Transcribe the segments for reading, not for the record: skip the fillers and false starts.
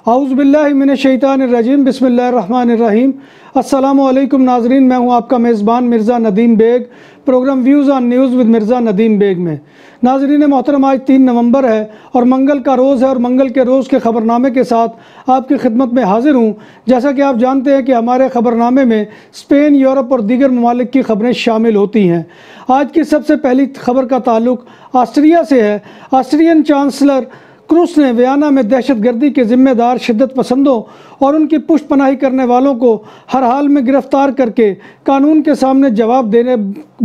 اعوذ باللہ من الشیطان الرجیم بسم اللہ الرحمن الرحیم۔ السلام علیکم ناظرین، میں ہوں آپ کا میزبان Mirza Nadeem Baig, program views on news with Mirza Nadeem Baig میں۔ ناظرین محترم، آج 3 نومبر ہے اور منگل کا روز ہے، اور منگل کے روز کے خبرنامے کے ساتھ آپ کی خدمت میں حاضر ہوں۔ جیسا کہ آپ جانتے ہیں کہ ہمارے خبرنامے میں اسپین، یورپ اور دیگر ممالک کی خبریں شامل ہوتی ہیں۔ آج کی سب سے پہلی خبر کا تعلق آسٹریا سے ہے۔ آسٹریین چانسلر کرس نے ویانا میں دہشت گردی کے ذمہ دار شدت پسندوں اور ان کی پشت پناہی کرنے والوں کو ہر حال میں گرفتار کر کے قانون کے سامنے جواب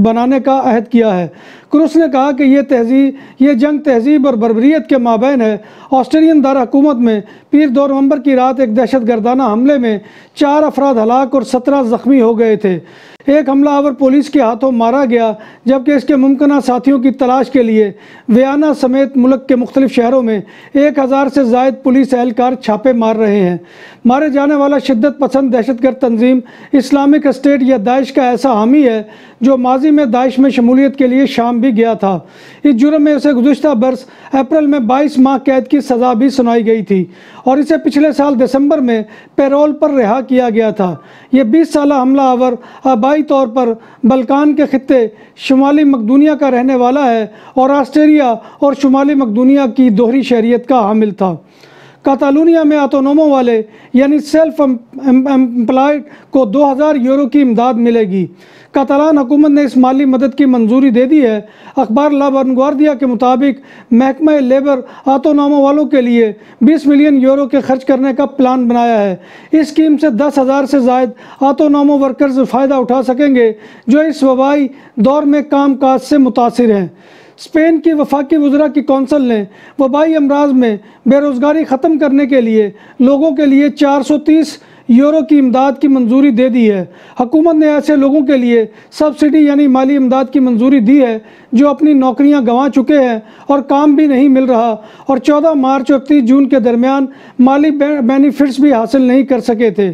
بنانے کا عہد کیا ہے۔ کرس نے کہا کہ یہ جنگ تہذیب اور بربریت کے مابین ہے۔ آسٹریین دار حکومت میں پیر 2 نومبر کی رات ایک دہشت گردانہ حملے میں 4 افراد ہلاک اور 17 زخمی ہو گئے تھے۔ ایک حملہ آور پولیس کے ہاتھوں مارا گیا، جبکہ اس کے ممکنہ ساتھیوں کی تلاش کے لیے ویانا سمیت ملک کے مختلف شہروں میں 1000 سے زائد پولیس اہلکار چھاپے مار رہے ہیں۔ مارے جانے والا شدت پسند دہشت گرد تنظیم اسلامک اسٹیٹ یا داعش کا ایسا حامی ہے جو ماضی میں داعش میں شمولیت کے لیے شام بھی گیا تھا۔ اس جرم میں اسے گزشتہ برس اپریل میں 22 ماہ قید کی سزا بھی سنائی گئی تھی اور اسے پچھلے سال دسمبر میں پیرول پر رہا کیا گیا تھا۔ یہ 20 سالہ حملہ آور آبائی طور پر بلکان کے خطے شمالی مقدونیہ کا رہنے والا ہے اور آسٹریا اور شمالی مقدونیہ کی دوہری شہریت کا حامل تھا۔ کاتالونیا میں آٹونومو والے یعنی سیلف امپلائڈ کو 2000 یورو کی امداد ملے گی۔ کاتالان حکومت نے اس مالی مدد کی منظوری دے دی ہے۔ اخبار لا وانگوارڈیا کے مطابق محکمہ لیبر آٹونومو والوں کے لیے 20 ملین یورو کے خرچ کرنے کا پلان بنایا ہے۔ اس اسکیم سے 10,000 سے زائد آٹونومو ورکرز فائدہ اٹھا سکیں گے جو اس وبائی دور میں کام کاج سے متاثر ہیں۔ اسپین کی وفاقی وزراء کی کونسل نے وبائی امراض میں بے روزگاری ختم کرنے کے لیے لوگوں کے لیے 430 یورو کی امداد کی منظوری دے دی ہے۔ حکومت نے ایسے لوگوں کے لیے سبسڈی یعنی مالی امداد کی منظوری دی ہے جو اپنی نوکریاں گنوا چکے ہیں اور کام بھی نہیں مل رہا اور 14 مارچ اور 30 جون کے درمیان مالی بینیفٹس بھی حاصل نہیں کر سکے تھے۔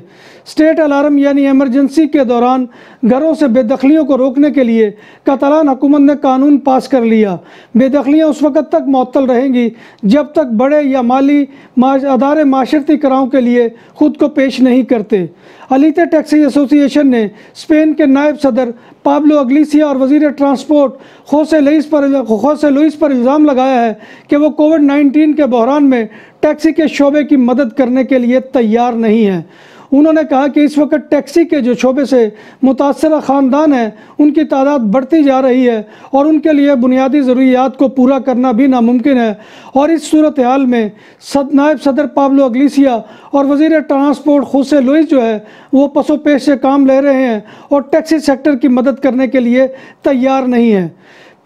اسٹیٹ الارم یعنی ایمرجنسی کے دوران گھروں سے بے دخلیوں کو روکنے کے لیے کاتالان حکومت نے قانون پاس کر لیا۔ بے دخلیاں اس وقت تک معطل رہیں گی جب تک بڑے یا مالی ادارے معاشرتی کراؤں کے لیے خود کو پیش نہیں کرتے۔ الیتے ٹیکسی ایسوسی ایشن نے اسپین کے نائب صدر پابلو اگلیسیا اور وزیر ٹرانسپورٹ خوسے لوئس پر الزام لگایا ہے کہ وہ کووڈ-19 کے بحران میں ٹیکسی کے شعبے کی مدد کرنے کے لیے تیار نہیں ہیں۔ انہوں نے کہا کہ اس وقت ٹیکسی کے جو شعبے سے متاثرہ خاندان ہیں ان کی تعداد بڑھتی جا رہی ہے اور ان کے لیے بنیادی ضروریات کو پورا کرنا بھی ناممکن ہے، اور اس صورتحال میں نائب صدر پابلو اگلیسیا اور وزیر ٹرانسپورٹ خوسے لوئس جو ہے وہ پس و پیش سے کام لے رہے ہیں اور ٹیکسی سیکٹر کی مدد کرنے کے لیے تیار نہیں ہیں۔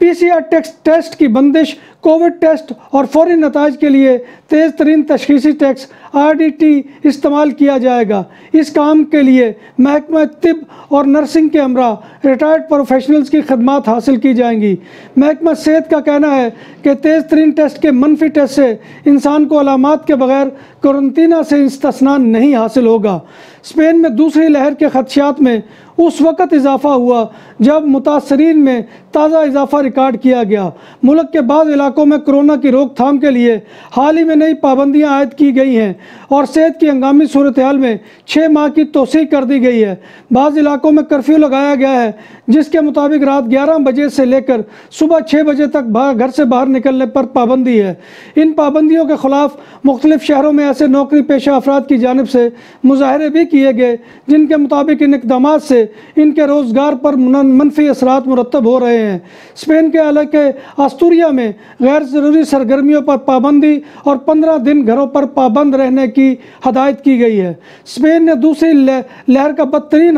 PCR ٹیسٹ کی بندش، کووڈ ٹیسٹ اور فوری نتائج کے لیے تیز ترین تشخیصی ٹیکس RDT استعمال کیا جائے گا۔ اس کام کے لیے محکمہ طب اور نرسنگ کے امراء ریٹائرڈ پروفیشنلز کی خدمات حاصل کی جائیں گی۔ محکمہ صحت کا کہنا ہے کہ تیز ترین ٹیسٹ کے منفی ٹیسٹ سے انسان کو علامات کے بغیر قرنطینہ سے استثناء نہیں حاصل ہوگا۔ اسپین میں دوسری لہر کے خدشات میں اس وقت اضافہ ہوا جب متاثرین میں تازہ اضافہ ریکارڈ کیا گیا۔ ملک کے بعض علاقوں میں کرونا کی روک تھام کے لیے حال ہی میں نئی پابندیاں عائد کی گئی ہیں اور صحت کی ہنگامی صورتحال میں 6 ماہ کی توسیع کر دی گئی ہے۔ بعض علاقوں میں کرفیو لگایا گیا ہے جس کے مطابق رات 11 بجے سے لے کر صبح 6 بجے تک گھر سے باہر نکلنے پر پابندی ہے۔ ان پابندیوں کے خلاف مختلف شہروں میں ایسے نوکری پیشہ افراد کی جانب سے مظاہرے بھی کیے گئے جن کے مطابق ان اقدامات سے ان کے روزگار پر منفی اثرات مرتب ہو رہے ہیں۔ اسپین کے علاقے آستوریا میں غیر ضروری سرگرمیوں پر پابندی اور 15 دن گھروں پر پابند رہنے کی ہدایت کی گئی ہے۔ اسپین نے دوسری لہر کا بدترین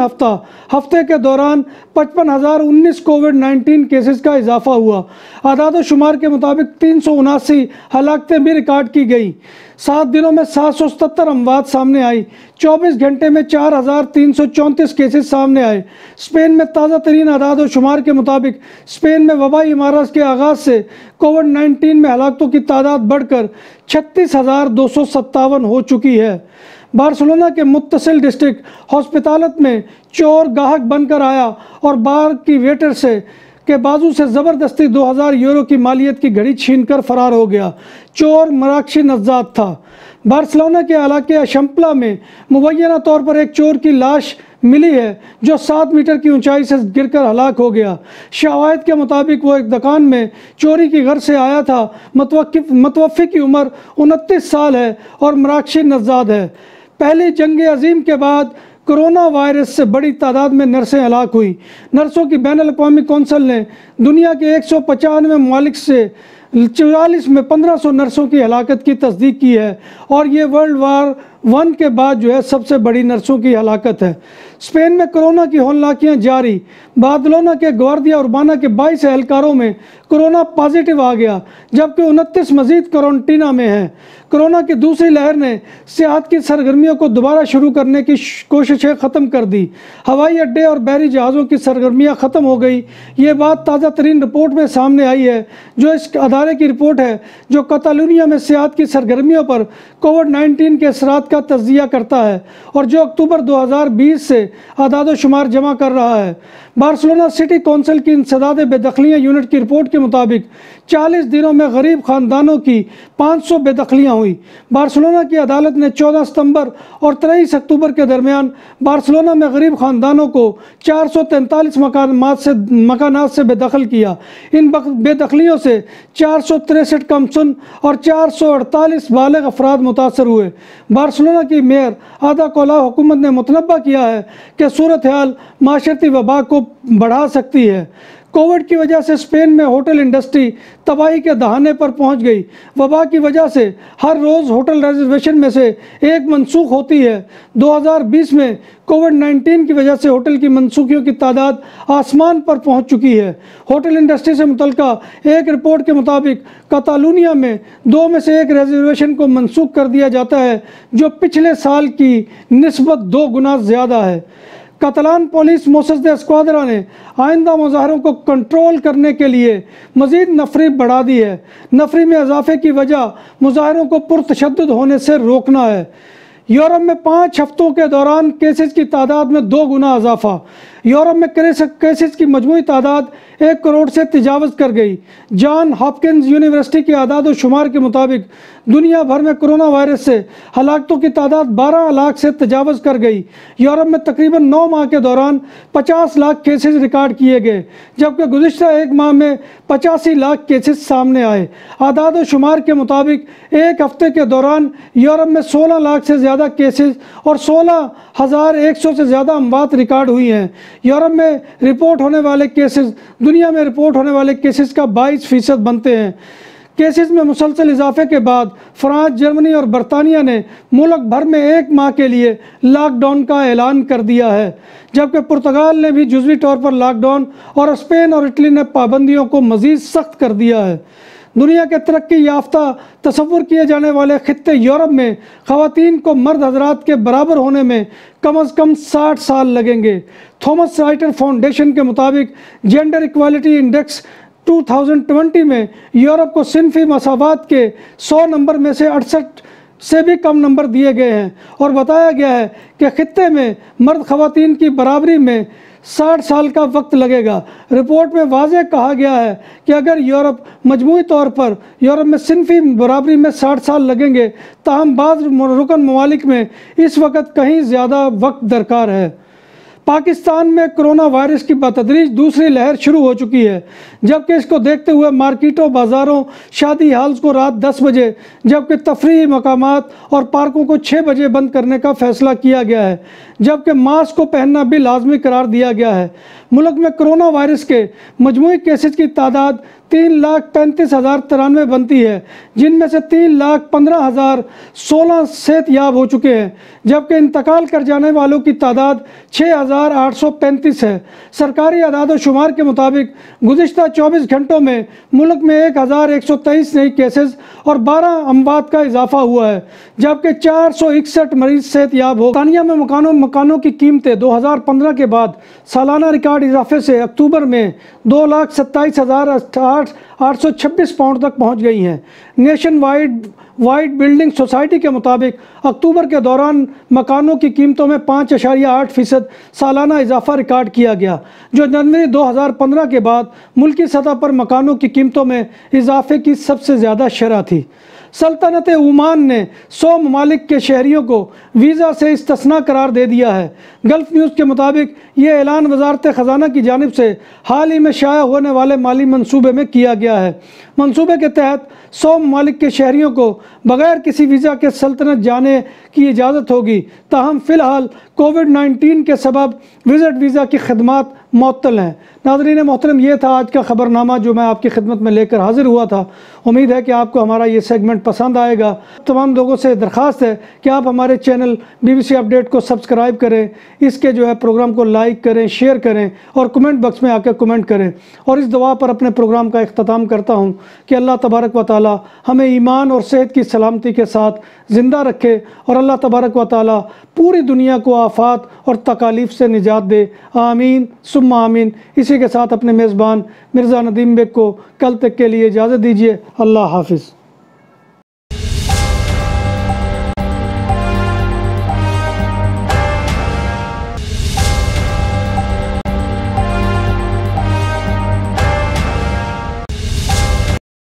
ہفتے کے دوران 55,019 کووڈ-19 کیسز کا اضافہ ہوا۔ اعداد و شمار کے مطابق 379 ہلاکتیں بھی ریکارڈ کی گئیں۔ 7 دنوں میں 777 اموات سامنے آئی۔ 24 گھنٹے میں 4,334 کیسز سامنے آئے۔ اسپین میں تازہ ترین اعداد و شمار کے مطابق اسپین میں وبائی امراض کے آغاز سے کووڈ-19 میں ہلاکتوں کی تعداد بڑھ کر 36,257 ہو چکی ہے۔ بارسلونا کے متصل ڈسٹرکٹ ہاسپٹالت میں چور گاہک بن کر آیا اور بار کی ویٹر سے کے بازو سے زبردستی 2000 یورو کی مالیت کی گھڑی چھین کر فرار ہو گیا۔ چور مراکشی نژاد تھا۔ بارسلونا کے علاقے اشمپلا میں مبینہ طور پر ایک چور کی لاش ملی ہے جو 7 میٹر کی اونچائی سے گر کر ہلاک ہو گیا۔ شواہد کے مطابق وہ ایک دکان میں چوری کی غرض سے آیا تھا۔ متوفی کی عمر 29 سال ہے اور مراکشی نژاد ہے۔ پہلی جنگ عظیم کے بعد کرونا وائرس سے بڑی تعداد میں نرسیں ہلاک ہوئی۔ نرسوں کی بین الاقوامی کونسل نے دنیا کے 195 ممالک سے 44 میں 1500 نرسوں کی ہلاکت کی تصدیق کی ہے اور یہ ورلڈ وار 1 کے بعد سب سے بڑی نرسوں کی ہلاکت ہے۔ اسپین میں کرونا کی ہولناکیاں جاری۔ بارسلونا کے گواردیا اربانا کے 22 اہلکاروں میں کرونا پازیٹیو آ گیا جبکہ 29 مزید کوارنٹینا میں ہیں۔ کرونا کی دوسری لہر نے سیاحت کی سرگرمیوں کو دوبارہ شروع کرنے کی کوششیں ختم کر دی۔ ہوائی اڈے اور بحری جہازوں کی سرگرمیاں ختم ہو گئی۔ یہ بات تازہ ترین رپورٹ میں سامنے آئی ہے جو اس ادارے کی رپورٹ ہے جو کتالونیا میں سیاحت کی سرگرمیوں پر کووڈ-19 کے اثرات کا تجزیہ کرتا ہے اور جو اکتوبر 2020 سے اعداد و شمار جمع کر رہا ہے۔ بارسلونا سٹی کونسل کی انسداد بے دخلیاں یونٹ کی رپورٹ کے مطابق 40 دنوں میں غریب خاندانوں کی 500 بے دخلیاں ہوئی۔ بارسلونا کی عدالت نے 14 ستمبر اور 23 اکتوبر کے درمیان بارسلونا میں غریب خاندانوں کو 443 مکانات سے بے دخل کیا۔ ان بے دخلیوں سے 463 کمسن اور 448 بالغ افراد متاثر ہوئے۔ بارسلونا کی میئر آدا کولاؤ حکومت نے متنبہ کیا ہے کہ صورتحال معاشرتی وبا کو بڑھا سکتی ہے۔ کووڈ کی وجہ سے اسپین میں ہوٹل انڈسٹری تباہی کے دہانے پر پہنچ گئی۔ وبا کی وجہ سے ہر روز ہوٹل ریزرویشن میں سے ایک منسوخ ہوتی ہے۔ 2020 میں کووڈ-19 کی وجہ سے ہوٹل کی منسوخیوں کی تعداد آسمان پر پہنچ چکی ہے۔ ہوٹل انڈسٹری سے متعلقہ ایک رپورٹ کے مطابق کتالونیا میں 2 میں سے 1 ریزرویشن کو منسوخ کر دیا جاتا ہے جو پچھلے سال کی نسبت 2 گنا زیادہ ہے۔ کاتالان پولیس موسس دے اسکواڈرا نے آئندہ مظاہروں کو کنٹرول کرنے کے لیے مزید نفری بڑھا دی ہے۔ نفری میں اضافے کی وجہ مظاہروں کو پرتشدد ہونے سے روکنا ہے۔ یورپ میں 5 ہفتوں کے دوران کیسز کی تعداد میں 2 گنا اضافہ۔ یورپ میں کیسز کی مجموعی تعداد 1 کروڑ سے تجاوز کر گئی۔ جان ہاپکنز یونیورسٹی کے اعداد و شمار کے مطابق دنیا بھر میں کرونا وائرس سے ہلاکتوں کی تعداد 12 لاکھ سے تجاوز کر گئی۔ یورپ میں تقریباً 9 ماہ کے دوران 50 لاکھ کیسز ریکارڈ کیے گئے جبکہ گزشتہ 1 ماہ میں 85 لاکھ کیسز سامنے آئے۔ اعداد و شمار کے مطابق ایک ہفتے کے دوران یورپ میں 16 لاکھ سے زیادہ کیسز اور 16,100 سے زیادہ اموات ریکارڈ ہوئی ہیں۔ یورپ میں رپورٹ ہونے والے کیسز دنیا میں رپورٹ ہونے والے کیسز کا 22% بنتے ہیں۔ کیسز میں مسلسل اضافے کے بعد فرانس، جرمنی اور برطانیہ نے ملک بھر میں 1 ماہ کے لیے لاک ڈاؤن کا اعلان کر دیا ہے جبکہ پرتگال نے بھی جزوی طور پر لاک ڈاؤن اور اسپین اور اٹلی نے پابندیوں کو مزید سخت کر دیا ہے۔ دنیا کے ترقی یافتہ تصور کیے جانے والے خطے یورپ میں خواتین کو مرد حضرات کے برابر ہونے میں کم از کم 60 سال لگیں گے۔ تھامس رائٹر فاؤنڈیشن کے مطابق جینڈر ایکوالٹی انڈیکس 2020 میں یورپ کو صنفی مساوات کے 100 نمبر میں سے 68 سے بھی کم نمبر دیے گئے ہیں اور بتایا گیا ہے کہ خطے میں مرد خواتین کی برابری میں 60 سال کا وقت لگے گا۔ رپورٹ میں واضح کہا گیا ہے کہ اگر مجموعی طور پر یورپ میں صنفی برابری میں 60 سال لگیں گے تاہم بعض رکن ممالک میں اس وقت کہیں زیادہ وقت درکار ہے۔ پاکستان میں کرونا وائرس کی بتدریج دوسری لہر شروع ہو چکی ہے جبکہ اس کو دیکھتے ہوئے مارکیٹوں، بازاروں، شادی ہالز کو رات 10 بجے جبکہ تفریحی مقامات اور پارکوں کو 6 بجے بند کرنے کا فیصلہ کیا گیا ہے جبکہ ماسک کو پہننا بھی لازمی قرار دیا گیا ہے۔ ملک میں کرونا وائرس کے مجموعی کیسز کی تعداد 3,35,093 بنتی ہے جن میں سے 3,15,016 صحت یاب ہو چکے ہیں جبکہ انتقال کر جانے والوں کی تعداد 6,835 ہے۔ سرکاری اعداد و شمار کے مطابق گزشتہ 24 گھنٹوں میں ملک میں 1,123 نئی کیسز اور 12 اموات کا اضافہ ہوا ہے جبکہ 461 مریض صحت یاب ہو۔ برطانیہ میں مکانوں کی قیمتیں 2015 کے بعد سالانہ ریکارڈ ریکارڈ اضافے سے اکتوبر میں 2,27,826 پاؤنڈ تک پہنچ گئی ہیں۔ نیشن وائڈ بلڈنگ سوسائٹی کے مطابق اکتوبر کے دوران مکانوں کی قیمتوں میں 5.8% سالانہ اضافہ ریکارڈ کیا گیا، جو جنوری 2015 کے بعد ملکی سطح پر مکانوں کی قیمتوں میں اضافے کی سب سے زیادہ شرح تھی۔ سلطنت عمان نے 100 ممالک کے شہریوں کو ویزا سے استثناء قرار دے دیا ہے۔ گلف نیوز کے مطابق یہ اعلان وزارت خزانہ کی جانب سے حال ہی میں شائع ہونے والے مالی منصوبے میں کیا گیا ہے۔ منصوبے کے تحت 100 ممالک کے شہریوں کو بغیر کسی ویزا کے سلطنت جانے کی اجازت ہوگی، تاہم فی الحال کووڈ-19 کے سبب وزٹ ویزا کی خدمات معطل ہیں۔ ناظرین محترم، یہ تھا آج کا خبرنامہ جو میں آپ کی خدمت میں لے کر حاضر ہوا تھا۔ امید ہے کہ آپ کو ہمارا یہ سیگمنٹ پسند آئے گا۔ تمام لوگوں سے درخواست ہے کہ آپ ہمارے چینل BBC اپڈیٹ کو سبسکرائب کریں، اس کے پروگرام کو لائک کریں، شیئر کریں اور کمنٹ باکس میں آ کے کمنٹ کریں، اور اس دعا پر اپنے پروگرام کا اختتام کرتا ہوں کہ اللہ تبارک و تعالی ہمیں ایمان اور صحت کی سلامتی کے ساتھ زندہ رکھے، اور اللہ تبارک و تعالی پوری دنیا کو آفات اور تکالیف سے نجات دے۔ آمین ثم آمین۔ اسی کے ساتھ اپنے میزبان مرزا ندیم بیگ کو کل تک کے لیے اجازت دیجیے۔ اللہ حافظ۔